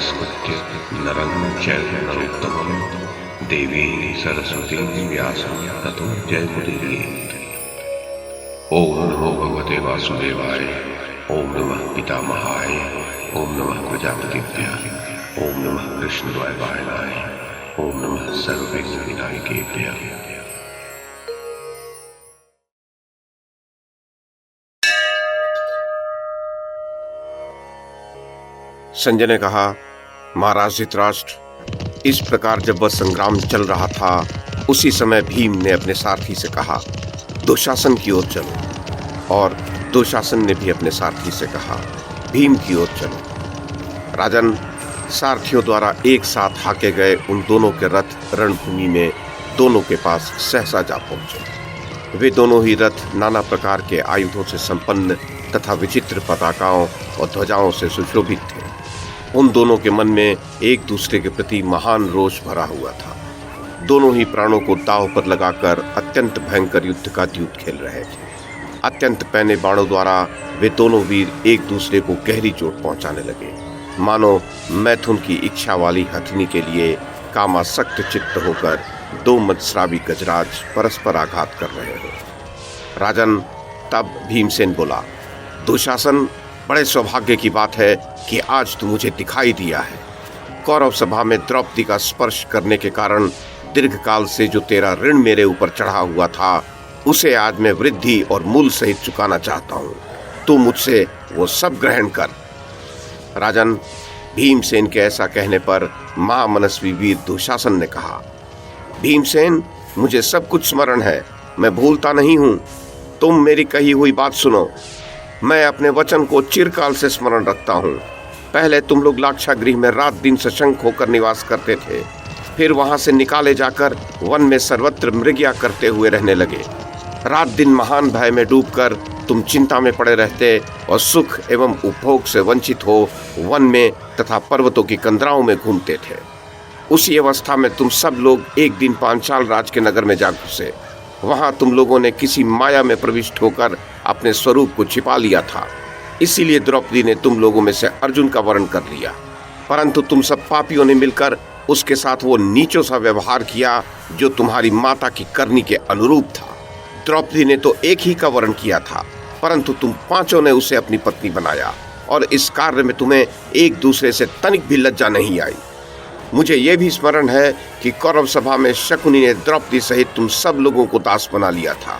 नमस्कृत्य नरं चैव नरोत्तमं देवीं सरस्वतीं व्यासं ततो जयमुदीरयेत्। ओम नमो भगवते वासुदेवाय, ओम नमः पितामहाय, ओम नमः प्रजापतिभ्यः, ओम नमः कृष्णद्वैपायनाय, ओम नमः सर्वविघ्नविनायकेभ्यः। संजय ने कहा, महाराज धृतराष्ट्र, इस प्रकार जब वह संग्राम चल रहा था, उसी समय भीम ने अपने सारथी से कहा, दुशासन की ओर चलो। और दुशासन ने भी अपने सारथी से कहा, भीम की ओर चलो। राजन, सारथियों द्वारा एक साथ हाके गए उन दोनों के रथ रणभूमि में दोनों के पास सहसा जा पहुंचे। वे दोनों ही रथ नाना प्रकार के आयुधों से संपन्न तथा विचित्र पताकाओं और ध्वजाओं से सुशोभित थे। उन दोनों के मन में एक दूसरे के प्रति महान रोष भरा हुआ था। दोनों ही प्राणों को दांव पर लगाकर अत्यंत भयंकर युद्ध का द्यूत खेल रहे थे। अत्यंत पैने बाणों द्वारा वे दोनों वीर एक दूसरे को गहरी चोट पहुंचाने लगे, मानो मैथुन की इच्छा वाली हथिनी के लिए कामासक्त चित्त होकर दो मत्स्रावी गजराज परस्पर आघात कर रहे हो। राजन, तब भीमसेन बोला, दुशासन, बड़े सौभाग्य की बात है कि आज तू मुझे दिखाई दिया है। कौरव सभा में द्रौपदी का स्पर्श करने के कारण दीर्घकाल से जो तेरा ऋण मेरे ऊपर चढ़ा हुआ था, उसे आज मैं वृद्धि और मूल सहित चुकाना चाहता हूँ। तू मुझसे वो सब ग्रहण कर। राजन, भीमसेन के ऐसा कहने पर महामनस्वी वीर दुशासन ने कहा, भीमसेन, मुझे सब कुछ स्मरण है, मैं भूलता नहीं हूँ। तुम मेरी कही हुई बात सुनो। मैं अपने वचन को चिरकाल से स्मरण रखता हूँ। पहले तुम लोग लाक्षागृह में रात दिन सशंक होकर निवास करते थे, फिर वहां से निकाले जाकर वन में सर्वत्र मृग्या करते हुए रहने लगे। रात दिन महान भय में डूबकर तुम चिंता में पड़े रहते और सुख एवं उपभोग से वंचित हो वन में तथा पर्वतों की कंदराओं में घूमते थे। उसी अवस्था में तुम सब लोग एक दिन पांचाल राज के नगर में जा घुसे। वहां तुम लोगों ने किसी माया में प्रविष्ट होकर अपने स्वरूप को छिपा लिया था। इसीलिए द्रौपदी ने तुम लोगों में से अर्जुन का वर्ण कर लिया, परंतु तुम सब पापियों ने मिलकर उसके साथ वो नीचों सा व्यवहार किया जो तुम्हारी माता की करनी के अनुरूप था। द्रौपदी ने तो एक ही का वर्ण किया था, परंतु तुम पांचों ने उसे अपनी पत्नी बनाया, और इस कार्य में तुम्हें एक दूसरे से तनिक भी लज्जा नहीं आई। मुझे ये भी स्मरण है कि कौरव सभा में शकुनी ने द्रौपदी सहित तुम सब लोगों को दास बना लिया था।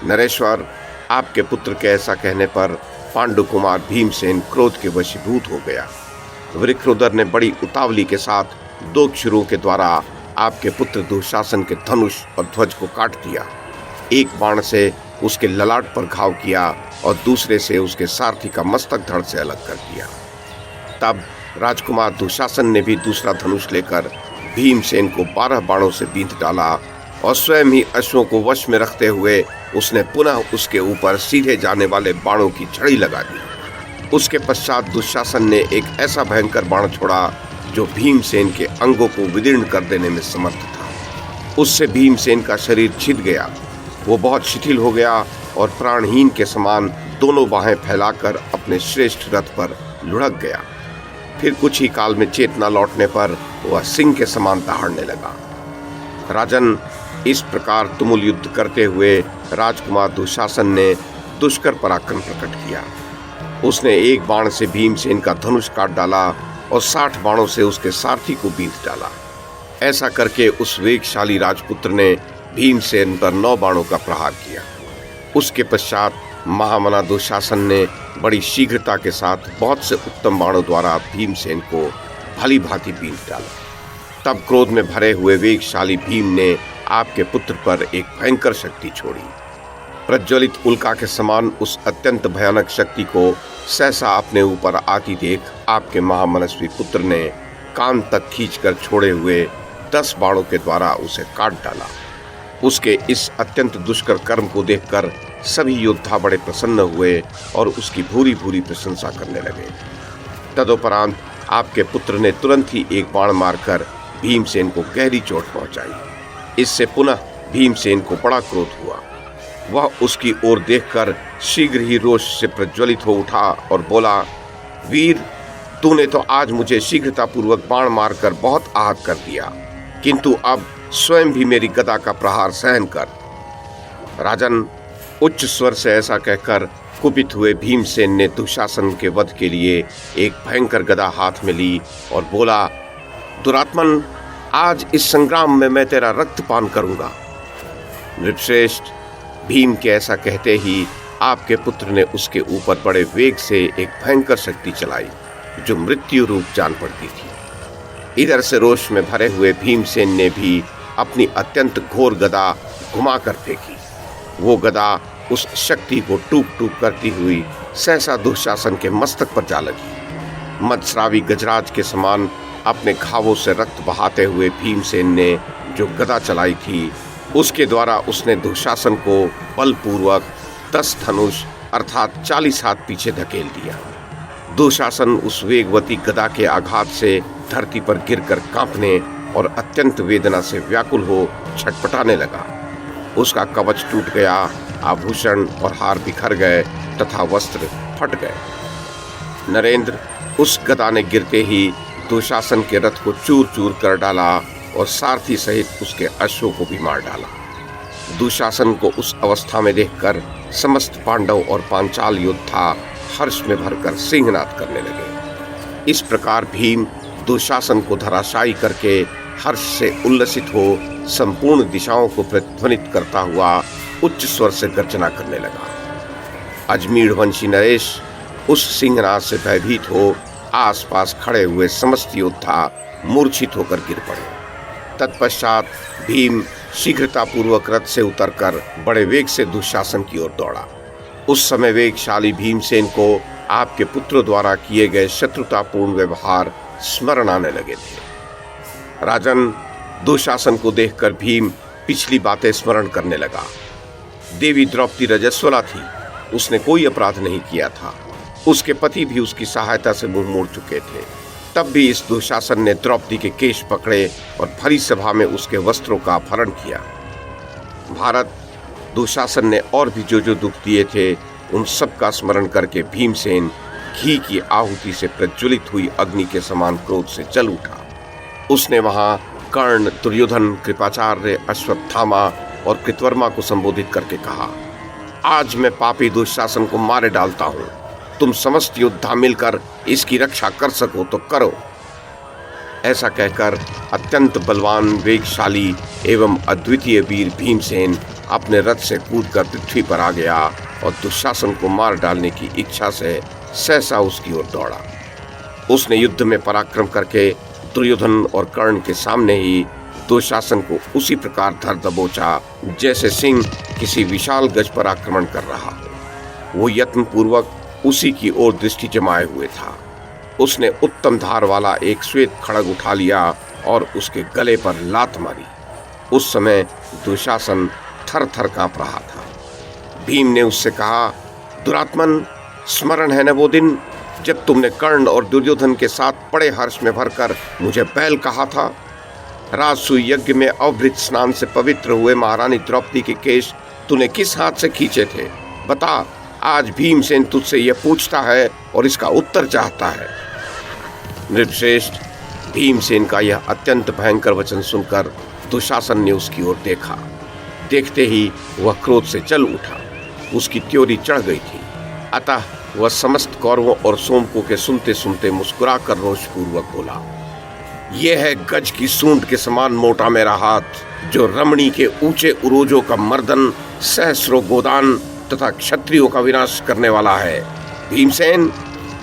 नरेश्वर, आपके पुत्र के ऐसा कहने पर पांडु कुमार भीमसेन क्रोध के वशीभूत हो गया। वृक्रोदर ने बड़ी उतावली के साथ दो क्षुरों के द्वारा आपके पुत्र दुशासन के धनुष और ध्वज को काट दिया। एक बाण से उसके ललाट पर घाव किया और दूसरे से उसके सारथी का मस्तक धड़ से अलग कर दिया। तब राजकुमार दुशासन ने भी दूसरा धनुष लेकर भीमसेन को 12 बाणों से बींध डाला और स्वयं ही अश्वों को वश में रखते हुए उसने पुनः उसके ऊपर सीधे जाने वाले बाणों की झड़ी लगा दी। उसके पश्चात दुशासन ने एक ऐसा भयंकर बाण छोड़ा जो भीमसेन के अंगों को विदीर्ण कर देने में समर्थ था। उससे भीमसेन का शरीर छिद गया, वो बहुत शिथिल हो गया और प्राणहीन के समान दोनों बाहें फैलाकर अपने श्रेष्ठ रथ पर लुढ़क गया। फिर कुछ ही काल में चेतना लौटने पर वह सिंह के समान दहाड़ने लगा। राजन, इस प्रकार तुमुल युद्ध करते हुए राजकुमार दुशासन ने दुष्कर पराक्रम प्रकट किया। उसने एक बाण से भीमसेन का धनुष काट डाला और 60 बाणों से उसके सारथी को बींध डाला। ऐसा करके उस वेगशाली राजपुत्र ने भीमसेन पर 9 बाणों का प्रहार किया। उसके पश्चात महामना दुशासन ने बड़ी शीघ्रता के साथ बहुत से उत्तम बाणों द्वारा भीमसेन को भली भांति बींध डाला। तब क्रोध में भरे हुए वेगशाली भीम ने आपके पुत्र पर एक भयंकर शक्ति छोड़ी। प्रज्वलित उल्का के समान उस अत्यंत भयानक शक्ति को सहसा अपने ऊपर आती देख आपके महामनस्वी पुत्र ने कान तक खींचकर छोड़े हुए 10 बाणों के द्वारा उसे काट डाला। उसके इस अत्यंत दुष्कर कर्म को देखकर सभी योद्धा बड़े प्रसन्न हुए और उसकी भूरी भूरी प्रशंसा करने लगे। तदुपरांत आपके पुत्र ने तुरंत ही एक बाण मारकर भीमसेन को गहरी चोट पहुंचाई। इससे पुनः भीमसेन को बड़ा क्रोध हुआ। वह उसकी ओर देखकर शीघ्र ही रोष से प्रज्वलित हो उठा और बोला, वीर, तूने तो आज मुझे शीघ्रतापूर्वक बाण मारकर बहुत आहत कर दिया, किंतु अब स्वयं भी मेरी गदा का प्रहार सहन कर। राजन, उच्च स्वर से ऐसा कहकर कुपित हुए भीमसेन ने दुशासन के वध के लिए एक भयंकर गदा हाथ में ली और बोला, दुरात्मन, आज इस संग्राम में मैं तेरा रक्तपान करूंगा। नृपश्रेष्ठ, भीम के ऐसा कहते ही आपके पुत्र ने उसके ऊपर बड़े वेग से एक भयंकर शक्ति चलाई जो मृत्यु रूप जान पड़ती थी। इधर से रोष में भरे हुए भीमसेन ने भी अपनी अत्यंत घोर गदा घुमाकर फेंकी। वो गदा उस शक्ति को टूक टूक करती हुई सहसा दुशासन के मस्तक पर जा लगी। मदस्रावी गजराज के समान अपने घावों से रक्त बहाते हुए भीमसेन ने जो गदा चलाई थी, उसके द्वारा उसने दुशासन को बलपूर्वक 10 धनुष अर्थात 40 हाथ पीछे धकेल दिया। दुशासन उस वेगवती गदा के आघात से धरती पर गिरकर कांपने और अत्यंत वेदना से व्याकुल हो छटपटाने लगा। उसका कवच टूट गया, आभूषण और हार बिखर गए तथा वस्त्र फट गए। नरेंद्र, उस गदा ने गिरते ही दुशासन के रथ को चूर चूर कर डाला और सारथी सहित उसके अश्वों को भी मार डाला। दुशासन को उस अवस्था में देखकर समस्त पांडव और पांचाल योद्धा हर्ष में भरकर सिंहनाद करने लगे। इस प्रकार भीम दुशासन को धराशायी करके हर्ष से उल्लसित हो संपूर्ण दिशाओं को प्रतिध्वनित करता हुआ उच्च स्वर से गर्जना करने लगा। अजमीढ़ वंशी नरेश उस सिंहनाद से भयभीत हो आसपास खड़े हुए समस्त योद्धा मूर्छित होकर गिर पड़े। तत्पश्चात भीम शीघ्रतापूर्वक रथ से उतरकर बड़े वेग से दुशासन की ओर दौड़ा। उस समय वेगशाली भीमसेन को आपके पुत्रों द्वारा किए गए शत्रुतापूर्ण व्यवहार स्मरण आने लगे थे। राजन, दुशासन को देखकर भीम पिछली बातें स्मरण करने लगा। देवी द्रौपदी रजस्वला थी, उसने कोई अपराध नहीं किया था। उसके पति भी उसकी सहायता से मुंह मोड़ चुके थे। तब भी इस दुशासन ने द्रौपदी के केश पकड़े और भरी सभा में उसके वस्त्रों का अपहरण किया। भारत, दुशासन ने और भी जो दुख दिए थे, उन सब का स्मरण करके भीमसेन घी की आहुति से प्रज्वलित हुई अग्नि के समान क्रोध से जल उठा। उसने वहां कर्ण, दुर्योधन, कृपाचार्य, अश्वत्थामा और कृतवर्मा को संबोधित करके कहा, आज मैं पापी दुशासन को मारे डालता हूं। तुम समस्त योद्धा मिलकर इसकी रक्षा कर सको तो करो। ऐसा कहकर अत्यंत बलवान, वेगशाली एवं अद्वितीय वीर भीमसेन अपने रथ से कूदकर पृथ्वी पर आ गया और दुशासन को मार डालने की इच्छा से सहसा उसकी ओर दौड़ा। उसने युद्ध में पराक्रम करके दुर्योधन और कर्ण के सामने ही दुशासन को उसी प्रकार धर दबोचा जैसे सिंह किसी विशाल गज पर आक्रमण कर रहा हो। वो यत्न पूर्वक उसी की ओर दृष्टि जमाए हुए था। उसने उत्तम धार वाला एक श्वेत खड़ग उठा लिया और उसके गले पर लात मारी। उस समय दुशासन थर थर कांप रहा था। भीम ने उससे कहा, दुरात्मन, स्मरण है न वो दिन जब तुमने कर्ण और दुर्योधन के साथ बड़े हर्ष में भरकर मुझे बैल कहा था? राजसूय यज्ञ में अवभृत स्नान से पवित्र हुए महारानी द्रौपदी के केश तूने किस हाथ से खींचे थे? बता। आज भीमसेन तुझसे यह पूछता है और इसका उत्तर चाहता है। नृपश्रेष्ठ, भीमसेन का यह अत्यंत भयंकर वचन सुनकर दुशासन ने उसकी ओर देखा। देखते ही वह क्रोध से जल उठा। उसकी त्योरी चढ़ गई थी, अतः वह समस्त कौरवों और सोमकों के सुनते सुनते मुस्कुराकर रोषपूर्वक बोला, यह है गज की सूंड के समान मोटा मेरा हाथ, जो रमणी के ऊंचे उरोजों का मर्दन, सहस्रों गोदान तथा क्षत्रियों का विनाश करने वाला है। भीमसेन,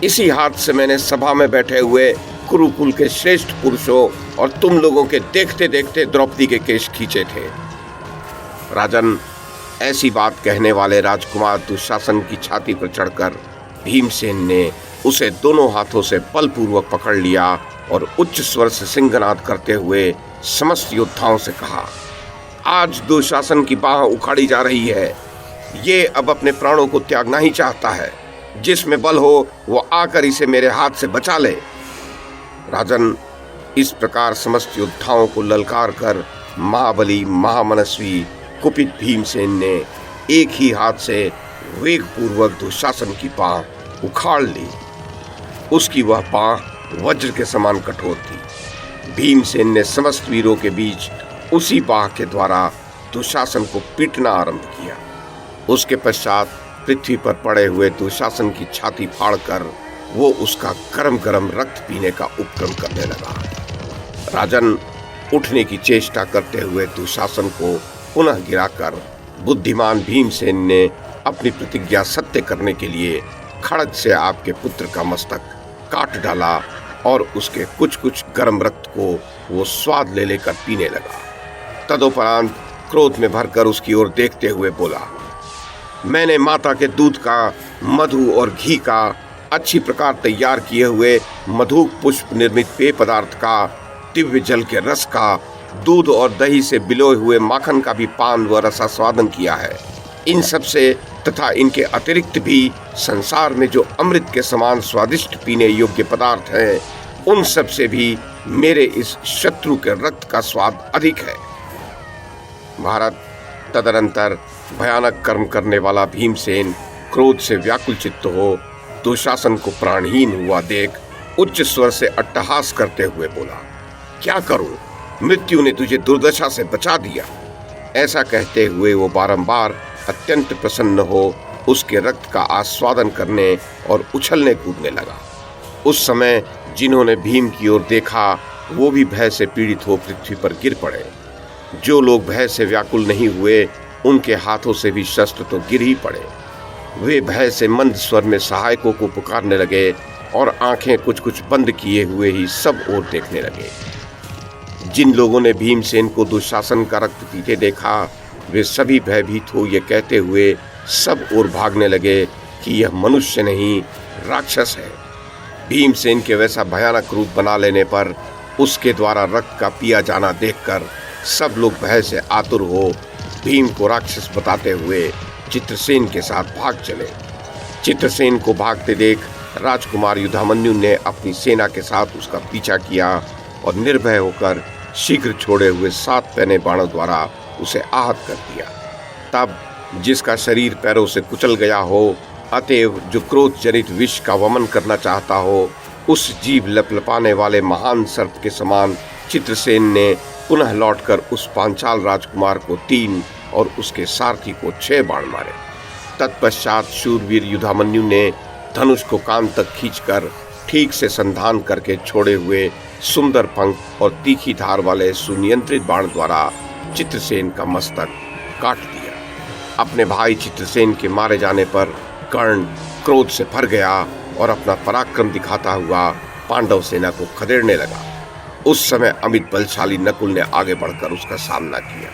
इसी हाथ से मैंने सभा में बैठे हुए कुरुकुल के श्रेष्ठ पुरुषों और तुम लोगों के देखते देखते द्रौपदी के केश खींचे थे। राजन, ऐसी बात कहने वाले राजकुमार दुशासन की छाती पर चढ़कर भीमसेन ने उसे दोनों हाथों से बलपूर्वक पकड़ लिया और उच्च स्वर से सिंहनाद करते हुए समस्त योद्धाओं से कहा, आज दुशासन की बाह उखाड़ी जा रही है। ये अब अपने प्राणों को त्यागना ही चाहता है। जिसमें बल हो वो आकर इसे मेरे हाथ से बचा ले। राजन, इस प्रकार समस्त योद्धाओं को ललकार कर महाबली, महामनस्वी, कुपित भीमसेन ने एक ही हाथ से वेगपूर्वक दुशासन की बाह उखाड़ ली। उसकी वह बाह वज्र के समान कठोर थी। भीमसेन ने समस्त वीरों के बीच उसी बाह के द्वारा दुशासन को पीटना आरंभ किया। उसके पश्चात पृथ्वी पर पड़े हुए दुशासन की छाती फाड़कर वो उसका गरम गरम रक्त पीने का उपक्रम करने लगा। राजन उठने की चेष्टा करते हुए दुशासन को पुनः गिराकर बुद्धिमान भीमसेन ने अपनी प्रतिज्ञा सत्य करने के लिए खड्ग से आपके पुत्र का मस्तक काट डाला और उसके कुछ कुछ गर्म रक्त को वो स्वाद ले लेकर पीने लगा। तदुपरांत क्रोध में भरकर उसकी ओर देखते हुए बोला, मैंने माता के दूध का, मधु और घी का, अच्छी प्रकार तैयार किए हुए मधुक पुष्प निर्मित पेय पदार्थ का, दिव्य जल के रस का, दूध और दही से बिलोए हुए माखन का भी पान व रसास्वादन किया है। इन सब से तथा इनके अतिरिक्त भी संसार में जो अमृत के समान स्वादिष्ट पीने योग्य पदार्थ हैं, उन सब से भी मेरे इस शत्रु के रक्त का स्वाद अधिक है। भारत तदनंतर भयानक कर्म करने वाला भीमसेन क्रोध से व्याकुल चित्त हो दुशासन को प्राणहीन हुआ देख उच्च स्वर से अट्टहास करते हुए बोला, क्या करूं, मृत्यु ने तुझे दुर्दशा से बचा दिया। ऐसा कहते हुए वो बारंबार अत्यंत प्रसन्न हो उसके रक्त का आस्वादन करने और उछलने कूदने लगा। उस समय जिन्होंने भीम की ओर देखा वो भी भय से पीड़ित हो पृथ्वी पर गिर पड़े। जो लोग भय से व्याकुल नहीं हुए उनके हाथों से भी शस्त्र तो गिर ही पड़े। वे भय से मंद स्वर में सहायकों को पुकारने लगे और आंखें कुछ कुछ बंद किए हुए ही सब ओर देखने लगे। जिन लोगों ने भीमसेन को दुशासन का रक्त पीते देखा वे सभी भयभीत हो ये कहते हुए सब ओर भागने लगे कि यह मनुष्य नहीं राक्षस है। भीमसेन के वैसा भयानक रूप बना लेने पर उसके द्वारा रक्त का पिया जाना देखकर सब लोग भय से आतुर हो भीम को राक्षस बताते हुए चित्रसेन के साथ भाग चले। चित्रसेन को भागते देख राजकुमार युधामन्यु ने अपनी सेना के साथ उसका पीछा किया और निर्भय होकर शीघ्र छोड़े हुए 7 पैने बाणों द्वारा उसे आहत कर दिया। तब जिसका शरीर पैरों से कुचल गया हो, अतएव जो क्रोध जनित विष का वमन करना चाहता हो, उस जीभ लपलपाने वाले महान सर्प के समान चित्रसेन ने पुनः लौटकर उस पांचाल राजकुमार को 3 और उसके सारथी को 6 बाण मारे। तत्पश्चात शूरवीर युधामन्यु ने धनुष को कान तक खींचकर ठीक से संधान करके छोड़े हुए सुंदर पंख और तीखी धार वाले सुनियंत्रित बाण द्वारा चित्रसेन का मस्तक काट दिया। अपने भाई चित्रसेन के मारे जाने पर कर्ण क्रोध से भर गया और अपना पराक्रम दिखाता हुआ पांडव सेना को खदेड़ने लगा। उस समय अमित बलशाली नकुल ने आगे बढ़कर उसका सामना किया।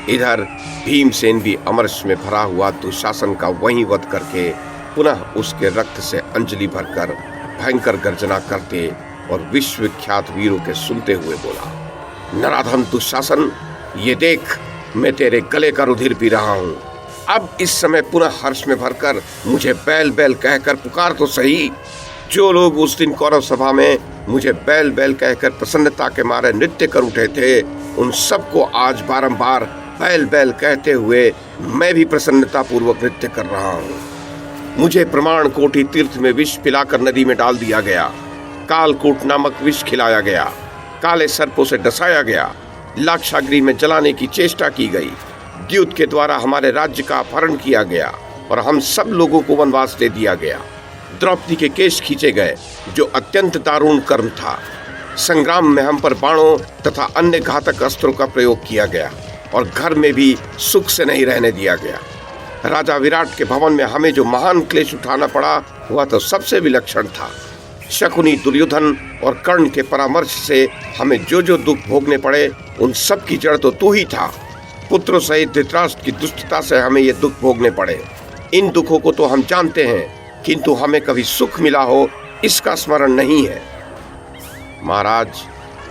इधर भीमसेन भी अमरश में भरा हुआ दुशासन का वहीं वध करके पुनः उसके रक्त से अंजलि भरकर भयंकर गर्जना करते और विश्वविख्यात वीरों के सुनते हुए बोला, नराधम दुशासन, ये देख मैं तेरे गले का रुधिर पी रहा हूँ। अब इस समय पुनः हर्ष में भरकर मुझे बैल बैल कहकर पुकार तो सही। जो लोग उस दिन कौरव सभा में मुझे बैल बैल कहकर प्रसन्नता के मारे नृत्य कर उठे थे, उन सबको आज बारंबार बैल बैल कहते हुए मैं भी प्रसन्नता पूर्वक नृत्य कर रहा हूँ। मुझे प्रमाण कोटि तीर्थ में विष पिलाकर नदी में डाल दिया गया, कालकूट नामक विष खिलाया गया, काले सर्पों से डसाया गया, लाक्षागृह में जलाने की चेष्टा की गई, द्यूत के द्वारा हमारे राज्य का अपहरण किया गया और हम सब लोगों को वनवास दे दिया गया। द्रौपदी के केश खींचे गए जो अत्यंत दारुण कर्म था। संग्राम में हम पर बाणों तथा अन्य घातक अस्त्रों का प्रयोग किया गया और घर में भी सुख से नहीं रहने दिया गया। राजा विराट के भवन में हमें जो महान क्लेश उठाना पड़ा वह तो सबसे विलक्षण था। शकुनी, दुर्योधन और कर्ण के परामर्श से हमें जो जो दुख भोगने पड़े उन सब की जड़ तो तू ही था। पुत्रों सहित धृतराष्ट्र की दुष्टता से हमें ये दुख भोगने पड़े। इन दुखों को तो हम जानते हैं, किंतु हमें कभी सुख मिला हो इसका स्मरण नहीं है। महाराज,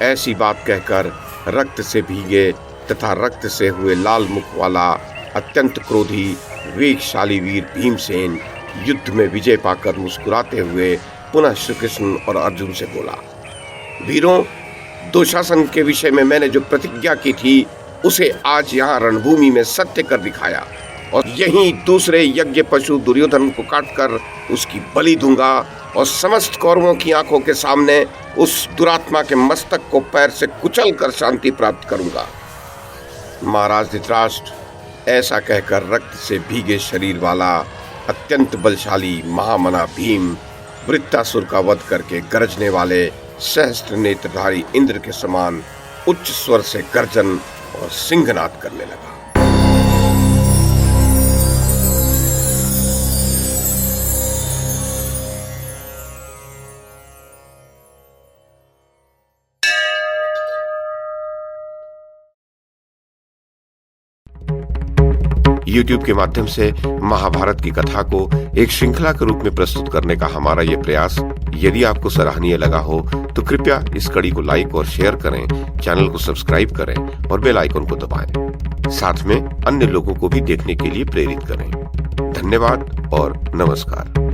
ऐसी बात कहकर रक्त से भीगे तथा रक्त से हुए लाल मुख वाला अत्यंत क्रोधी वेगशाली वीर भीमसेन युद्ध में विजय पाकर मुस्कुराते हुए पुनः श्री कृष्ण और अर्जुन से बोला, वीरों, दुशासन के विषय में मैंने जो प्रतिज्ञा की थी उसे आज यहाँ रणभूमि में सत्य कर दिखाया और यहीं दूसरे यज्ञ पशु दुर्योधन को काटकर उसकी बलि दूंगा और समस्त कौरवों की आंखों के सामने उस दुरात्मा के मस्तक को पैर से कुचल कर शांति प्राप्त करूंगा। महाराज धृतराष्ट्र ऐसा कहकर रक्त से भीगे शरीर वाला अत्यंत बलशाली महामना भीम वृत्तासुर का वध करके गरजने वाले सहस्त्र नेत्रधारी इंद्र के समान उच्च स्वर से गर्जन और सिंहनाद करने लगा। YouTube के माध्यम से महाभारत की कथा को एक श्रृंखला के रूप में प्रस्तुत करने का हमारा ये प्रयास यदि आपको सराहनीय लगा हो तो कृपया इस कड़ी को लाइक और शेयर करें, चैनल को सब्सक्राइब करें और बेल आइकन को दबाएं। साथ में अन्य लोगों को भी देखने के लिए प्रेरित करें। धन्यवाद और नमस्कार।